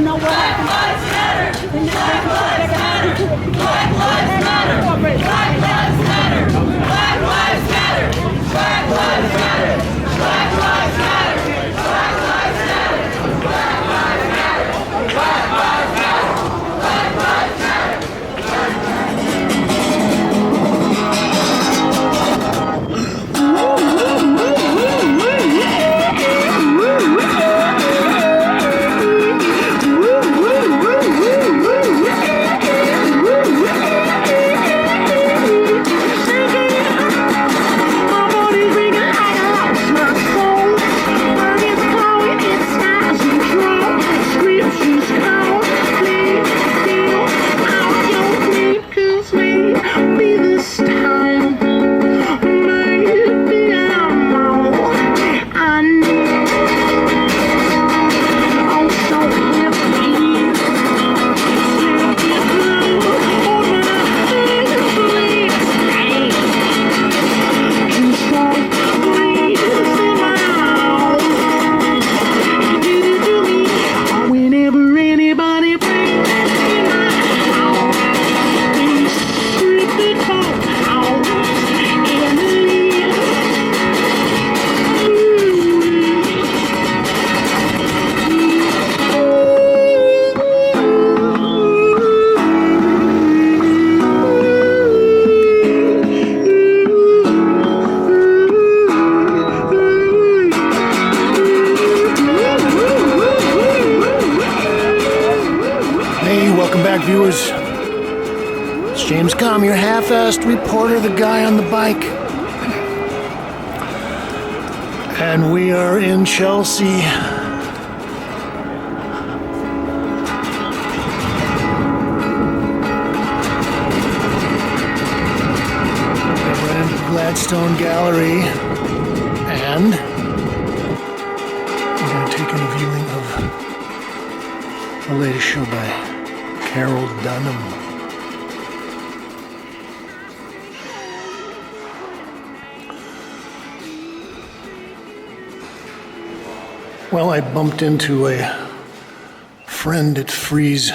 Black Lives Matter! Black Lives Matter! Black Lives Matter! Black Lives Matter! Black Lives Matter! Black Lives Matter! Black Lives Matter! Black Lives Matter! Black Lives Matter! Black Lives Matter! Black Lives Matter! Viewers, it's James Kalm, your half-assed reporter, the guy on the bike. And we are in Chelsea. We're in the Gladstone Gallery, and we're going to take in a viewing of the latest show by Carroll Dunham. Well, I bumped into a friend at the Frieze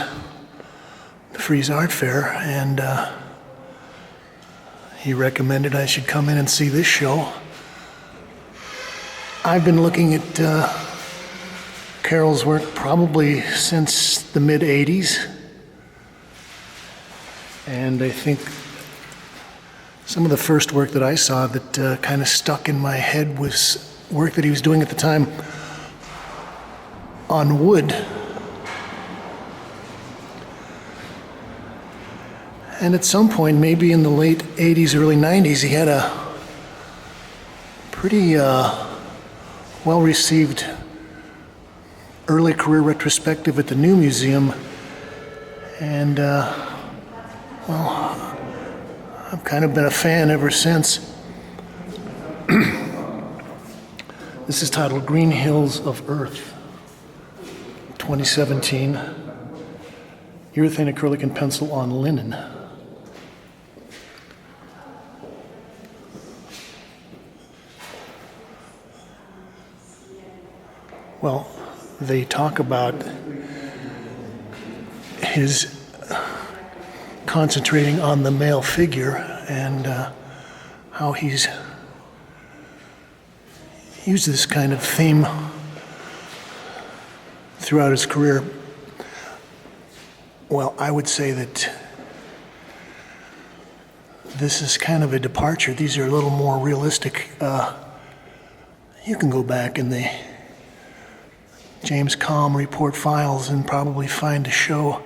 Art Fair, and he recommended I should come in and see this show. I've been looking at Carroll's work probably since the mid-'80s. And I think some of the first work that I saw that kind of stuck in my head was work that he was doing at the time on wood. And at some point, maybe in the late 80s, early 90s, he had a pretty well-received early career retrospective at the New Museum. And well, I've kind of been a fan ever since. This is titled Green Hills of Earth, 2017. Urethane, acrylic, and pencil on linen. Well, they talk about his concentrating on the male figure and how he's used this kind of theme throughout his career. Well, I would say that this is kind of a departure. These are a little more realistic. You can go back in the James Kalm report files and probably find a show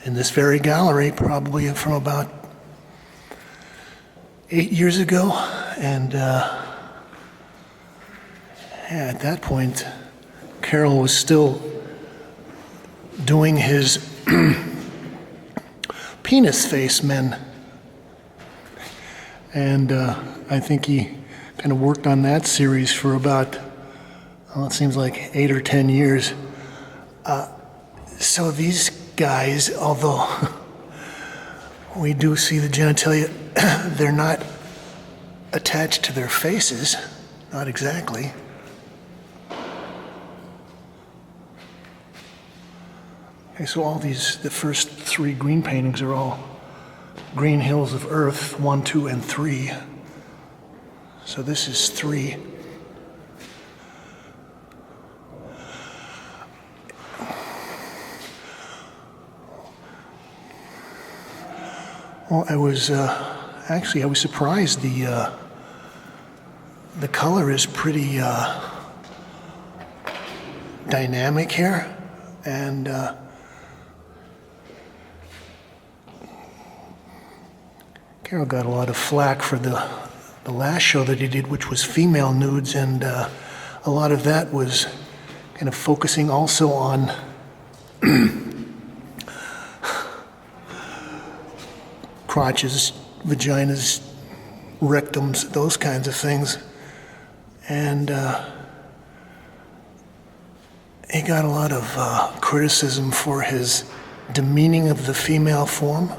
in this very gallery, probably from about 8 years ago. And at that point, Carroll was still doing his penis face men. And I think he kind of worked on that series for about, well, it seems like 8 or 10 years. So these guys, although we do see the genitalia, they're not attached to their faces, not exactly. Okay, so the first three green paintings are all Green Hills of Earth, 1, 2, and 3. So this is 3. Well, I was surprised. The color is pretty dynamic here, and Carroll got a lot of flack for the last show that he did, which was female nudes, and a lot of that was kind of focusing also on crotches, vaginas, rectums, those kinds of things. And he got a lot of criticism for his demeaning of the female form.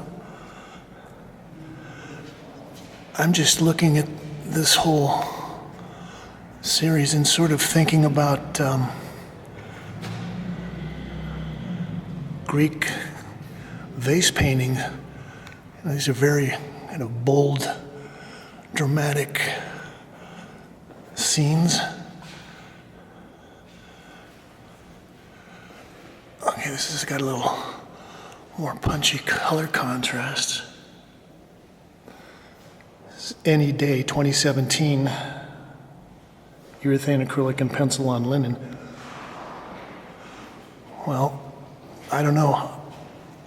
I'm just looking at this whole series and sort of thinking about Greek vase painting. These are very kind of bold, dramatic scenes. Okay, this has got a little more punchy color contrast. Any Day, 2017, urethane, acrylic, and pencil on linen. Well, I don't know.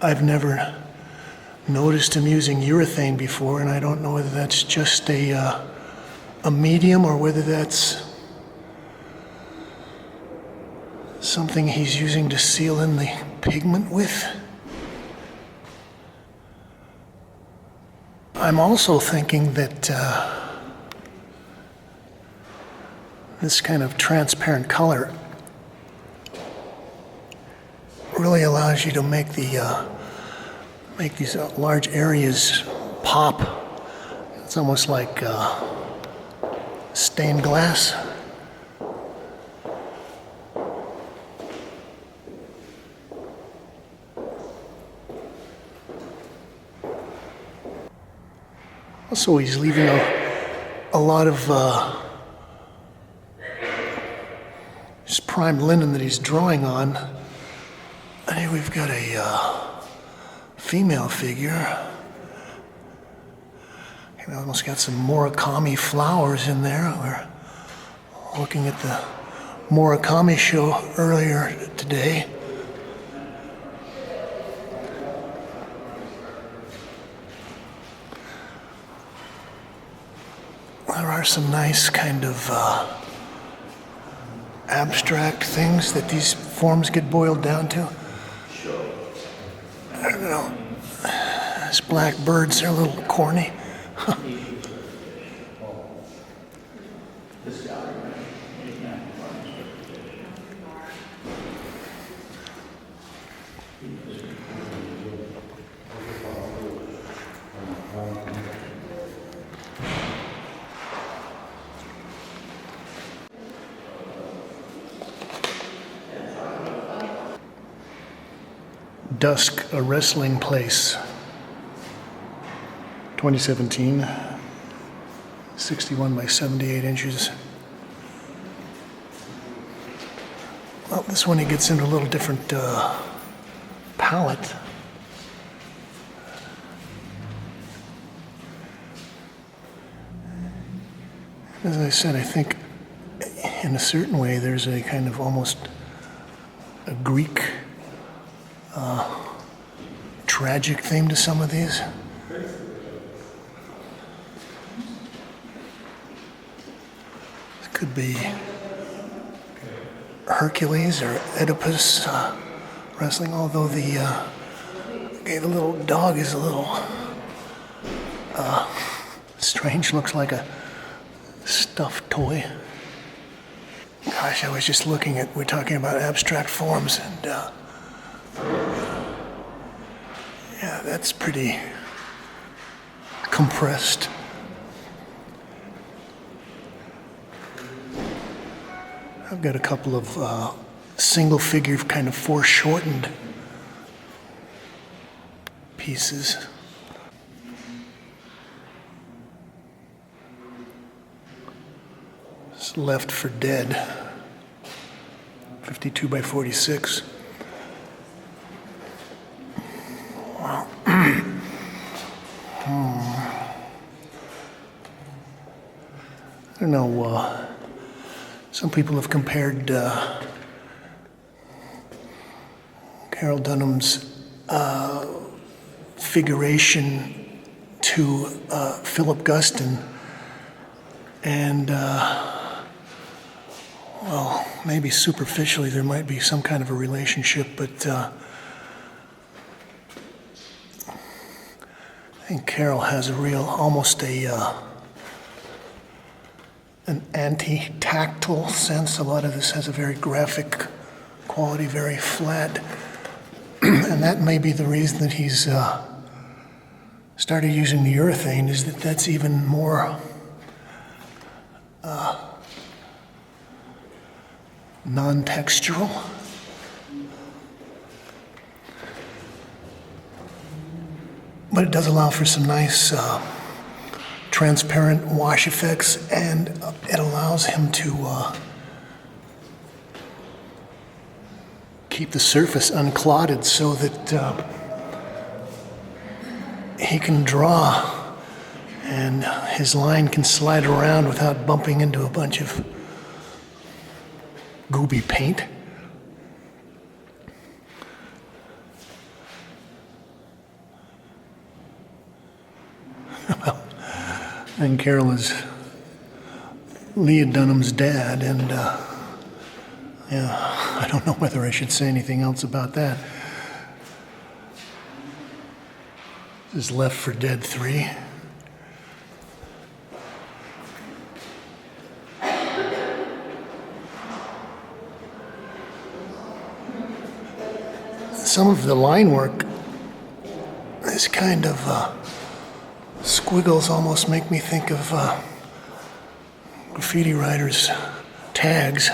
I've never noticed him using urethane before, and I don't know whether that's just a medium or whether that's something he's using to seal in the pigment with. I'm also thinking that this kind of transparent color really allows you to make these large areas pop. It's almost like stained glass. Also, he's leaving a lot of his prime linen that he's drawing on. And here we've got a female figure. We almost got some Murakami flowers in there. We're looking at the Murakami show earlier today. There are some nice kind of abstract things that these forms get boiled down to. I don't know. These black birds are a little corny. Dusk, a Wrestling Place, 2017, 61 by 78 inches. Well, this one he gets into a little different palette. As I said, I think in a certain way there's a kind of almost a Greek tragic theme to some of these. It could be Hercules or Oedipus wrestling, although the little dog is a little strange, looks like a stuffed toy. Gosh, I was just looking at, we're talking about abstract forms, and yeah, that's pretty compressed. I've got a couple of single figure kind of foreshortened pieces. It's Left for Dead, 52 by 46. Wow. I don't know, some people have compared Carroll Dunham's figuration to Philip Guston, and well, maybe superficially there might be some kind of a relationship, but I think Carroll has a real, almost an anti-tactile sense. A lot of this has a very graphic quality, very flat. And that may be the reason that he's started using the urethane, is that that's even more non-textural. But it does allow for some nice transparent wash effects, and it allows him to keep the surface unclotted so that he can draw and his line can slide around without bumping into a bunch of gooby paint. Well, and Carroll is Leah Dunham's dad, and yeah, I don't know whether I should say anything else about that. This is Left for Dead 3. Some of the line work is kind of squiggles almost make me think of graffiti writers' tags.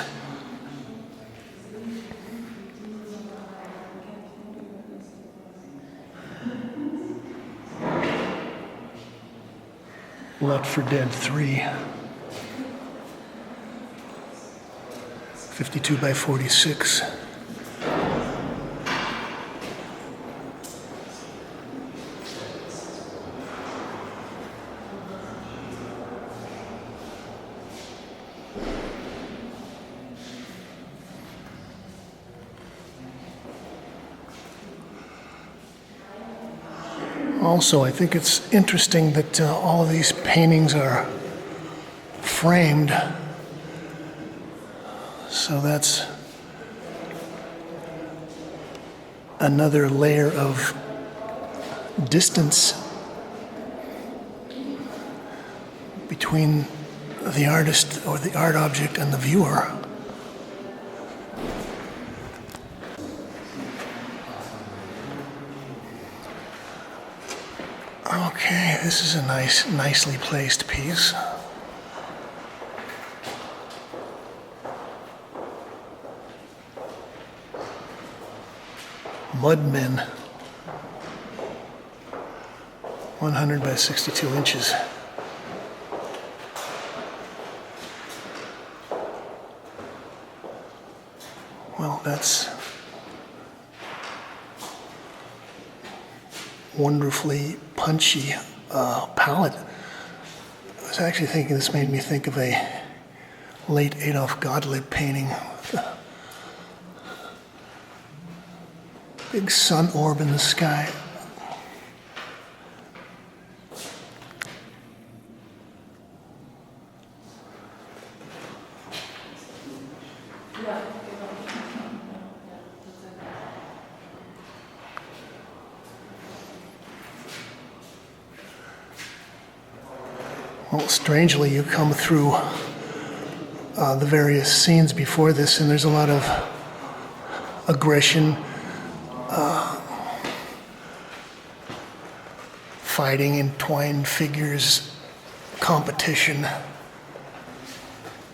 Left for Dead 3. 52 by 46. Also, I think it's interesting that all of these paintings are framed. So that's another layer of distance between the artist or the art object and the viewer. Okay, this is a nicely placed piece. Mudmen, 100 by 62 inches. Well, that's wonderfully punchy palette. I was actually thinking this made me think of a late Adolf Gottlieb painting. Big sun orb in the sky. Well, strangely, you come through the various scenes before this, and there's a lot of aggression, fighting, entwined figures, competition,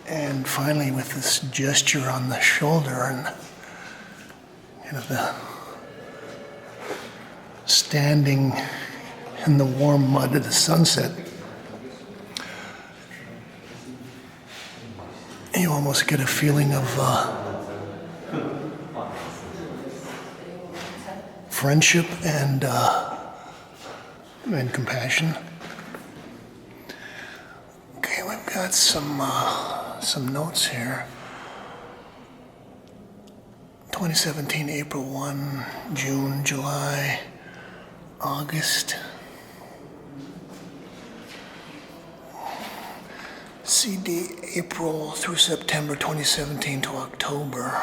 and finally with this gesture on the shoulder and the standing in the warm mud of the sunset, you almost get a feeling of friendship and compassion. Okay, we've got some notes here. 2017, April 1, June, July, August. CD, April through September 2017 to October.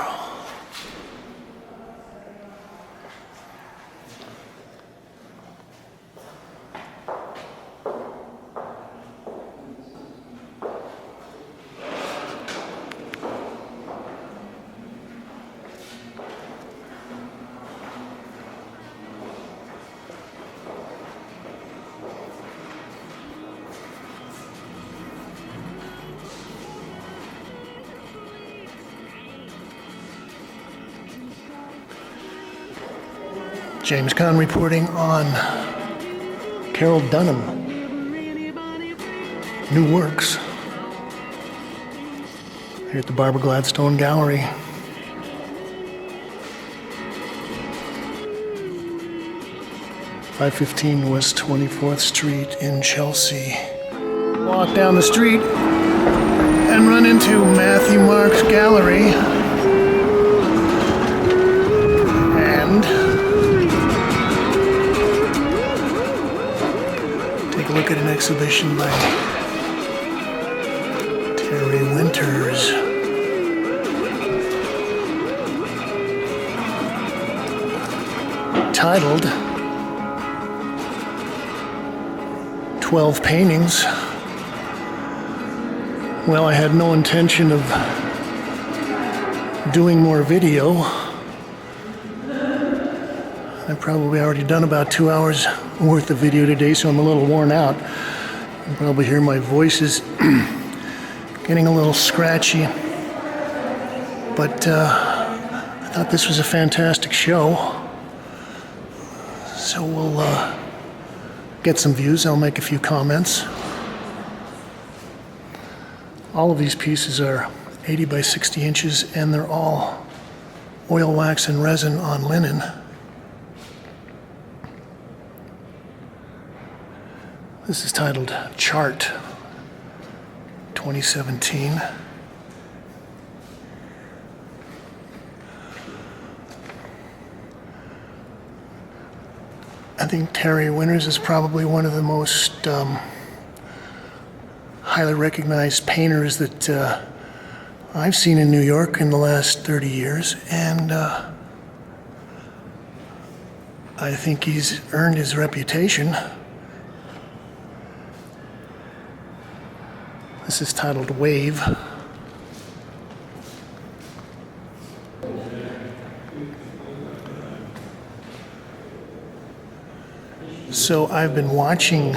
James Conn reporting on Carroll Dunham. New works here at the Barbara Gladstone Gallery. .515 West 24th Street in Chelsea. Walk down the street and run into Matthew Mark's gallery. And take a look at an exhibition by Terry Winters. Titled 12 Paintings. Well, I had no intention of doing more video. I've probably already done about 2 hours worth of video today, so I'm a little worn out. You can probably hear my voice is getting a little scratchy. But I thought this was a fantastic show. So we'll get some views. I'll make a few comments. All of these pieces are 80 by 60 inches, and they're all oil, wax, and resin on linen. This is titled Chart 2017. I think Terry Winters is probably one of the most highly recognized painters that I've seen in New York in the last 30 years, and I think he's earned his reputation. This is titled Wave. So I've been watching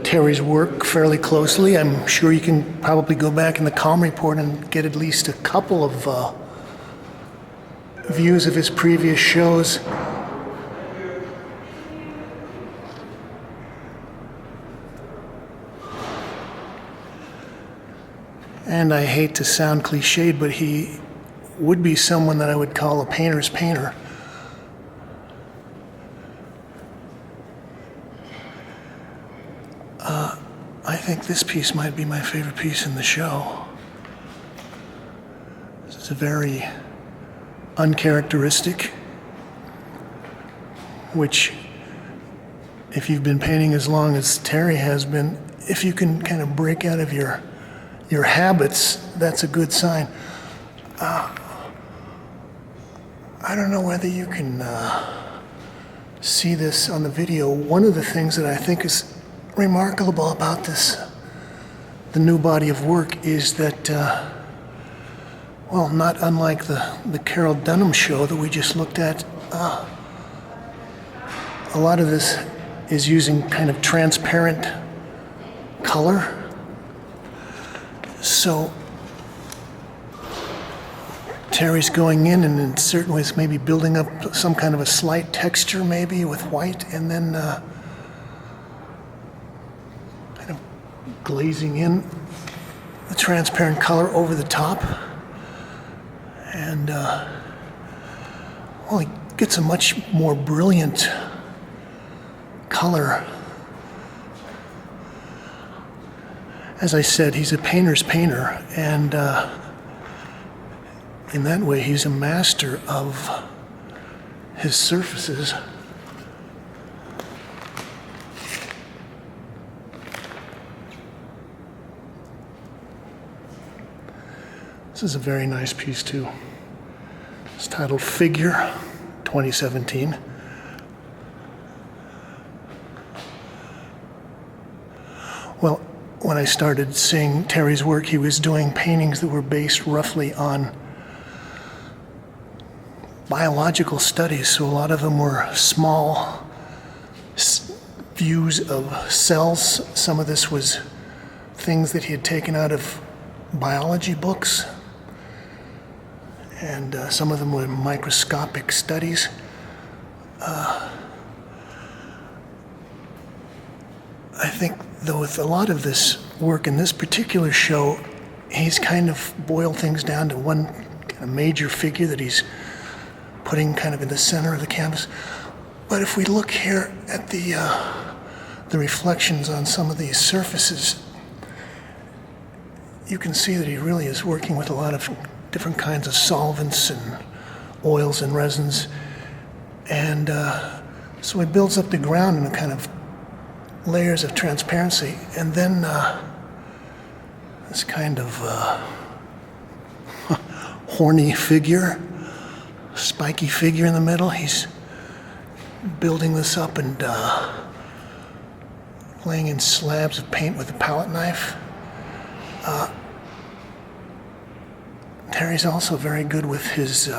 Terry's work fairly closely. I'm sure you can probably go back in the Kalm report and get at least a couple of views of his previous shows. And I hate to sound cliched, but he would be someone that I would call a painter's painter. I think this piece might be my favorite piece in the show. This is a very uncharacteristic, which, if you've been painting as long as Terry has been, if you can kind of break out of your habits, that's a good sign. I don't know whether you can see this on the video. One of the things that I think is remarkable about the new body of work, is that, well, not unlike the Carroll Dunham show that we just looked at, a lot of this is using kind of transparent color. So Terry's going in and in certain ways maybe building up some kind of a slight texture maybe with white, and then kind of glazing in the transparent color over the top. And well, he gets a much more brilliant color. As I said, he's a painter's painter, and in that way, he's a master of his surfaces. This is a very nice piece, too. It's titled Figure, 2017. Well, when I started seeing Terry's work, he was doing paintings that were based roughly on biological studies, so a lot of them were small views of cells. Some of this was things that he had taken out of biology books, and some of them were microscopic studies. I think, though, with a lot of this work in this particular show, he's kind of boiled things down to one kind of major figure that he's putting kind of in the center of the canvas. But if we look here at the reflections on some of these surfaces, you can see that he really is working with a lot of different kinds of solvents and oils and resins. And so he builds up the ground in a kind of layers of transparency, and then this kind of horny figure, spiky figure in the middle. He's building this up and laying in slabs of paint with a palette knife. Terry's also very good with his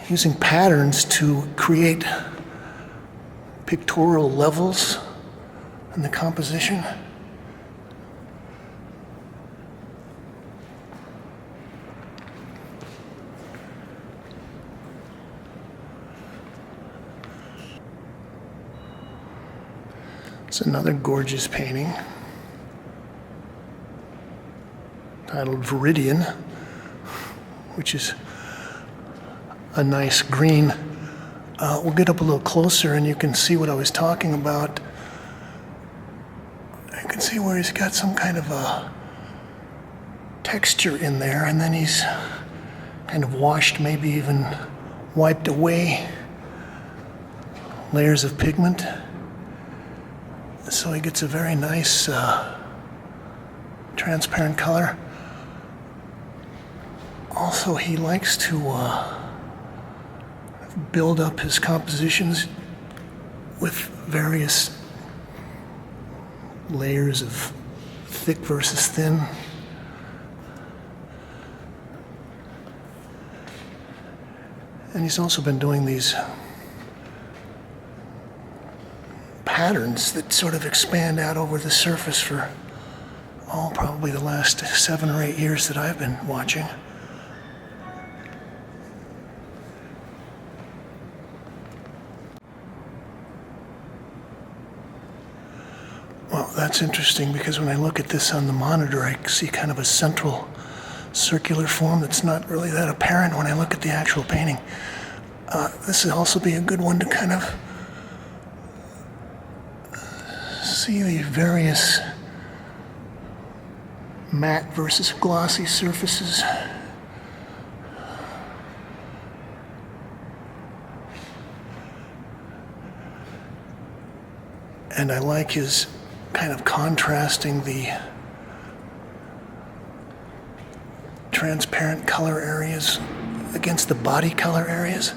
using patterns to create pictorial levels in the composition. It's another gorgeous painting titled Veridian, which is a nice green. We'll get up a little closer and you can see what I was talking about. You can see where he's got some kind of a texture in there, and then he's kind of washed, maybe even wiped away layers of pigment. So he gets a very nice transparent color. Also, he likes to build up his compositions with various layers of thick versus thin. And he's also been doing these patterns that sort of expand out over the surface for, probably the last 7 or 8 years that I've been watching. Well, that's interesting because when I look at this on the monitor, I see kind of a central circular form that's not really that apparent when I look at the actual painting. This would also be a good one to kind of see the various matte versus glossy surfaces. And I like his kind of contrasting the transparent color areas against the body color areas.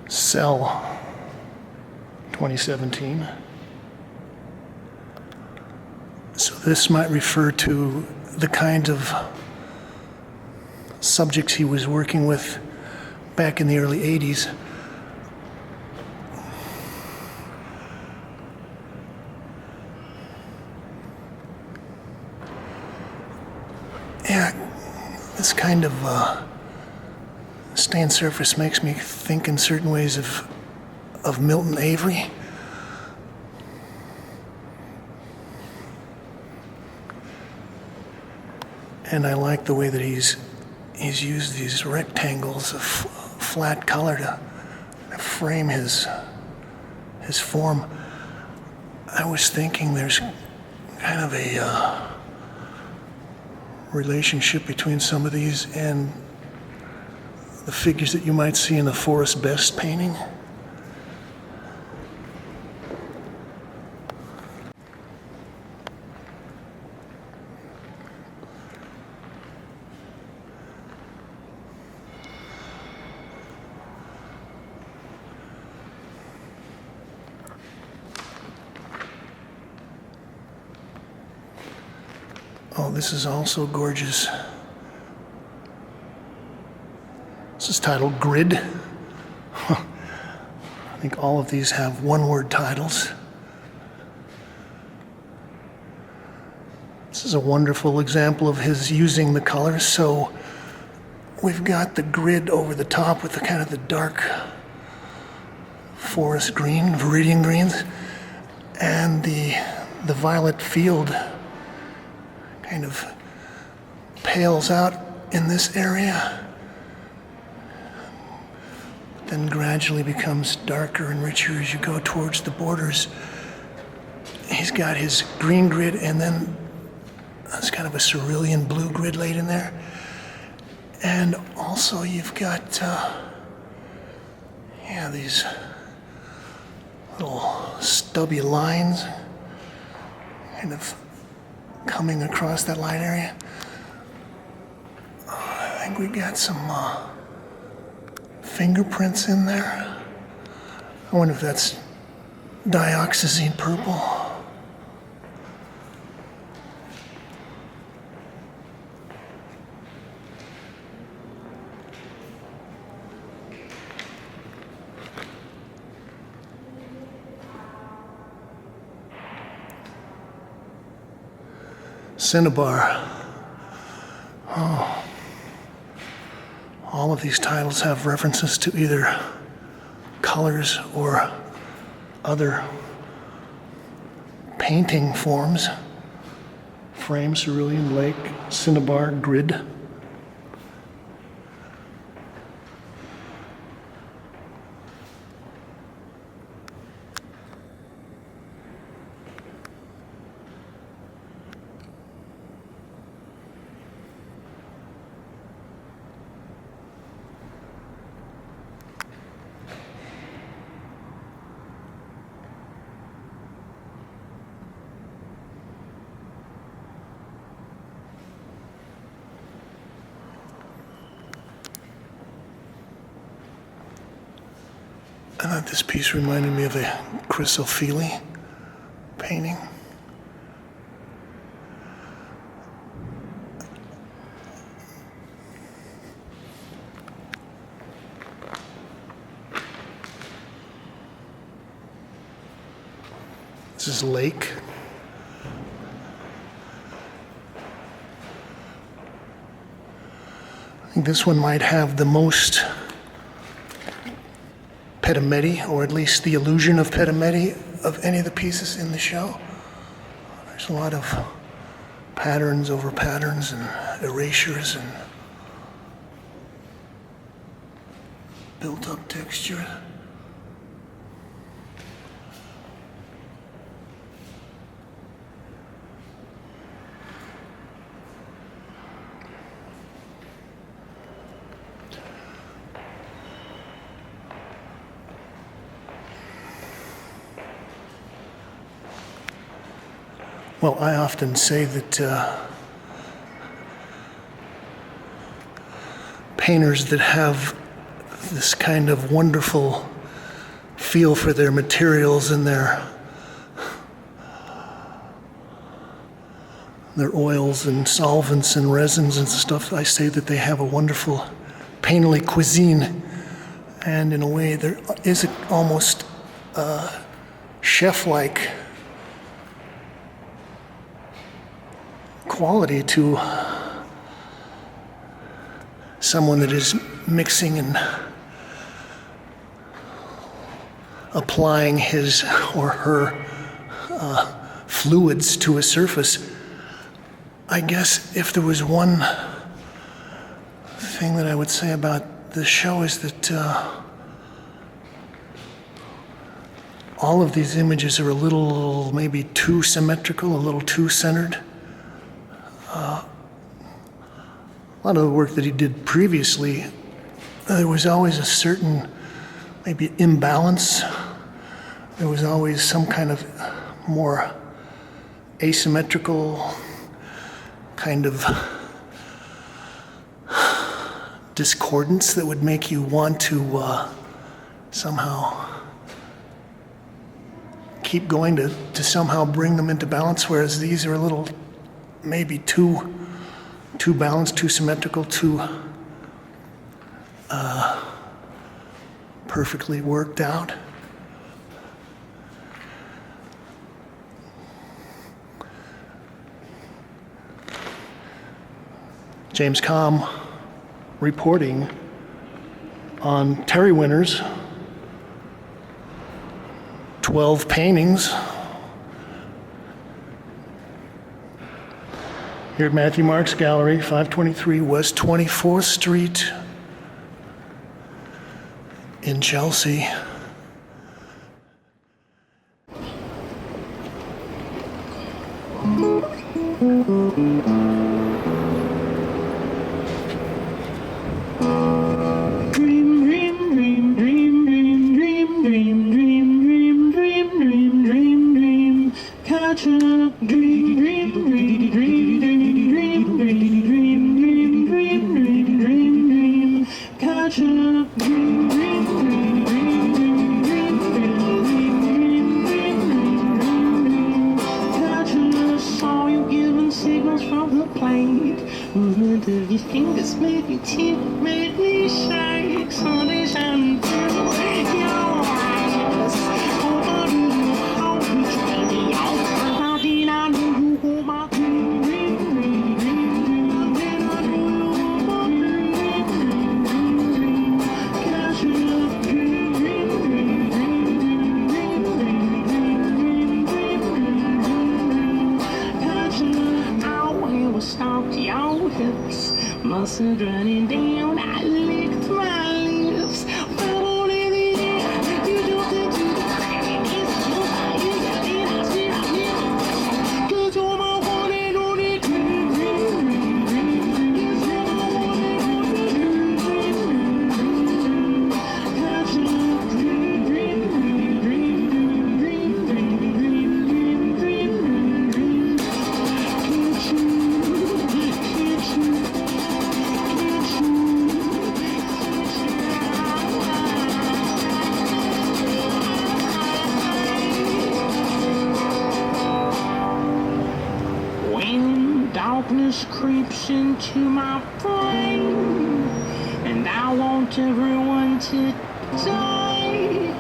Cell, 2017. So this might refer to the kind of subjects he was working with back in the early 80s. Yeah, this kind of stained surface makes me think in certain ways of Milton Avery. And I like the way that he's used these rectangles of flat color to frame his form. I was thinking there's kind of a relationship between some of these and the figures that you might see in the Forrest Best painting. Oh, this is also gorgeous. This is titled Grid. I think all of these have one-word titles. This is a wonderful example of his using the colors. So we've got the grid over the top with the kind of the dark forest green, Veridian greens, and the violet field kind of pales out in this area, then gradually becomes darker and richer as you go towards the borders. He's got his green grid, and then there's kind of a cerulean blue grid laid in there. And also you've got, these little stubby lines kind of coming across that line area. I think we got some fingerprints in there. I wonder if that's dioxazine purple. Cinnabar. Oh. All of these titles have references to either colors or other painting forms. Frame, cerulean, lake, cinnabar, grid. I thought this piece reminded me of a Chris O'Feely painting. This is Lake. I think this one might have the most pedimedi, or at least the illusion of pedimedi, of any of the pieces in the show. There's a lot of patterns over patterns and erasures and built-up texture. Well, I often say that painters that have this kind of wonderful feel for their materials and their their oils and solvents and resins and stuff, I say that they have a wonderful painterly cuisine. And in a way, there is almost chef-like quality to someone that is mixing and applying his or her fluids to a surface. I guess if there was one thing that I would say about the show is that all of these images are a little maybe too symmetrical, a little too centered. A lot of the work that he did previously, there was always a certain maybe imbalance. There was always some kind of more asymmetrical kind of discordance that would make you want to somehow keep going to somehow bring them into balance, whereas these are a little maybe too balanced, too symmetrical, too perfectly worked out. James Kalm reporting on Terry Winters, 12 paintings here at Matthew Marks Gallery, 523 West 24th Street in Chelsea. Mustard running down, I licked my lips. But only the air, you don't think to the crack. It's nobody that did I see I 'cause you're my one and only dream. Darkness creeps into my brain, and I want everyone to die.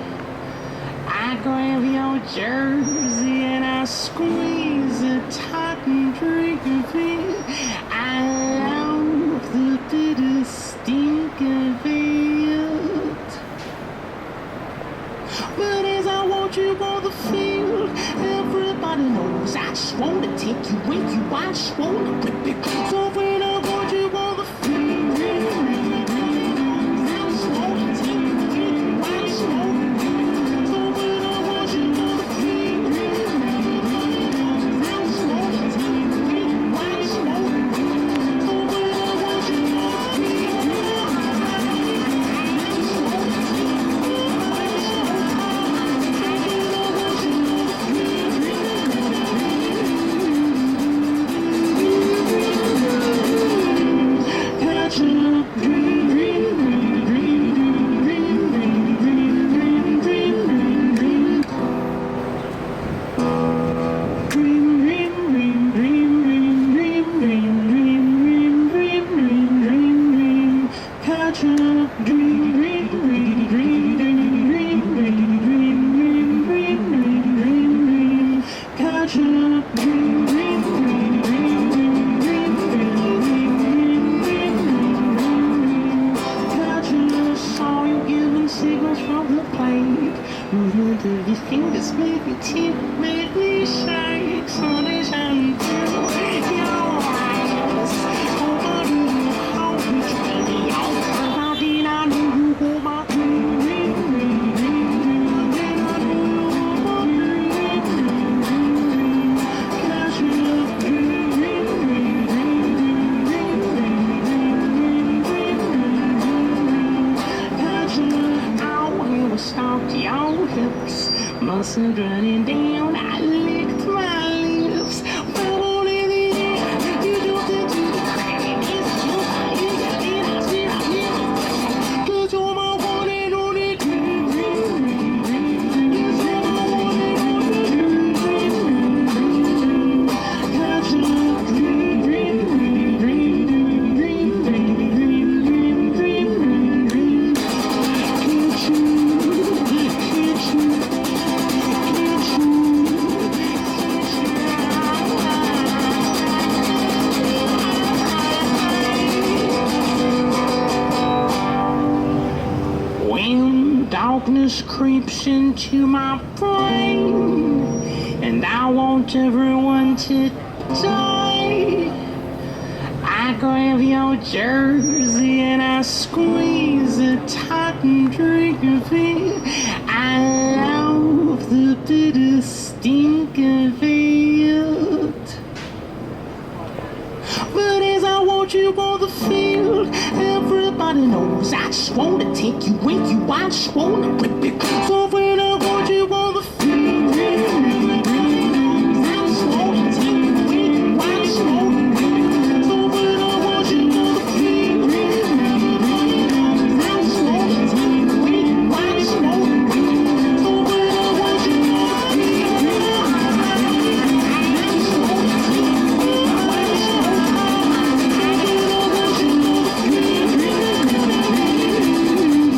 I grab your jersey and I squeeze it tight and drink of it. I love the bitter stink of it. But as I watch you on the field, everybody knows I just wanna take you with you. I just wanna rip it. So when I watch you on the field, I just wanna take you with you. I just wanna. So when I watch you on the field, I just wanna take you with you. I just wanna. So when I watch you on the field, I just wanna take you with you. I just wanna. Saw you giving signals from the plate. Movement of your fingers made me tip, made me shake. Sunday shine through your eyes. Over to your heart, which made me out. How did I know you were my stopped your hips, muscle running down. I licked my lips. Well, only the air you do it to the crack. It's so high, you got it. I see, cause you're my one and only. Yes, you're my one and darkness creeps into my brain, and I want everyone to die. I grab your jersey and I squeeze it tight and drink of it. I love the bitter stink of it. But as I watch you on the field, everybody knows I just wanna take you with you. I just wanna rip it. So when I watch you on the field, I just wanna take you with you. I just wanna rip it. So when I watch you on the field, I just wanna take you with you. I just wanna rip it. So when I watch you on the field, I just wanna take you with you.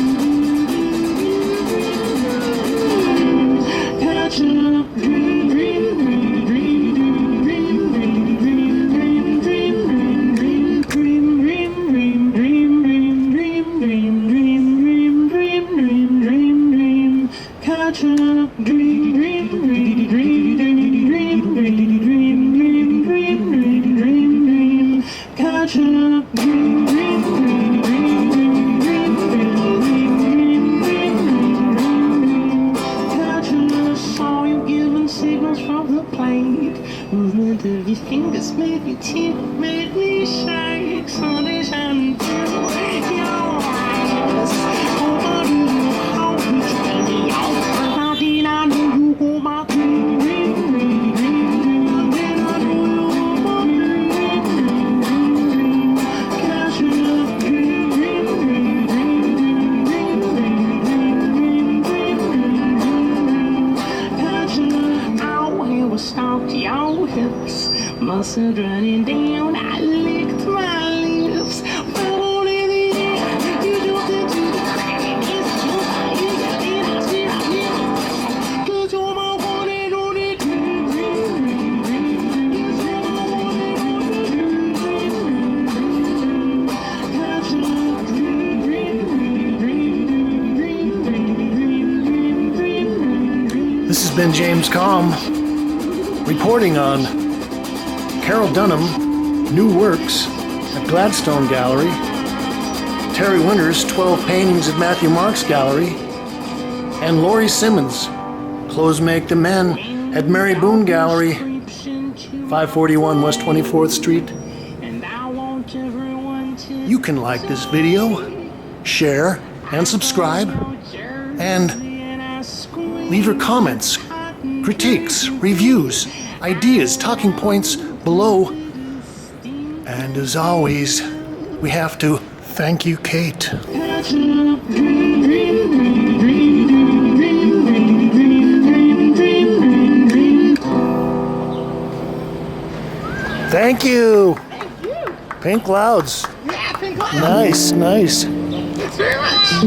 I just wanna saw you giving signals from the plate. Movement of your fingers made me tip, made me shake. Sunday shine through your eyes. Over to your heart, which made me out. How did I know you were my stopped your hips, muscle running down. I licked my lips. Well, only the air you do it to the crack. It's so high, you got it. I see, cause you're my one and only. Yes, you're my one and only. This has been James Kalm reporting on Carroll Dunham, new works at Gladstone Gallery, Terry Winters, 12 paintings at Matthew Mark's Gallery, and Laurie Simmons, Clothes Make the Men at Mary Boone Gallery, 541 West 24th Street. You can like this video, share, and subscribe, and leave your comments, critiques, reviews, ideas, talking points below. And as always, we have to thank you, Kate. Thank you. Pink clouds. Yeah, pink clouds. Nice, nice. Thanks very much.